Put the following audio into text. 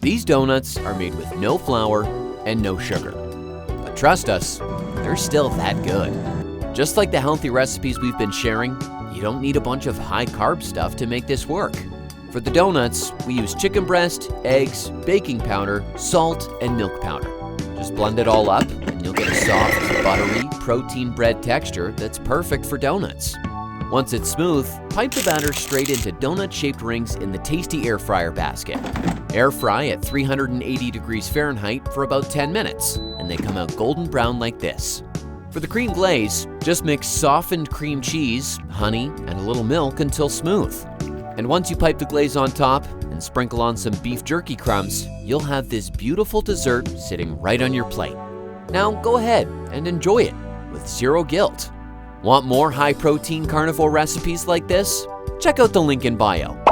These donuts are made with no flour and no sugar. But trust us, they're still that good. Just like the healthy recipes we've been sharing, you don't need a bunch of high-carb stuff to make this work. For the donuts, we use chicken breast, eggs, baking powder, salt, and milk powder. Just blend it all up, and you'll get a soft, buttery, protein bread texture that's perfect for donuts. Once it's smooth, pipe the batter straight into donut-shaped rings in the Tastee air fryer basket. Air fry at 380 degrees Fahrenheit for about 10 minutes, and they come out golden brown like this. For the cream glaze, just mix softened cream cheese, honey, and a little milk until smooth. And once you pipe the glaze on top and sprinkle on some beef jerky crumbs, you'll have this beautiful dessert sitting right on your plate. Now go ahead and enjoy it with zero guilt. Want more high-protein carnivore recipes like this? Check out the link in bio.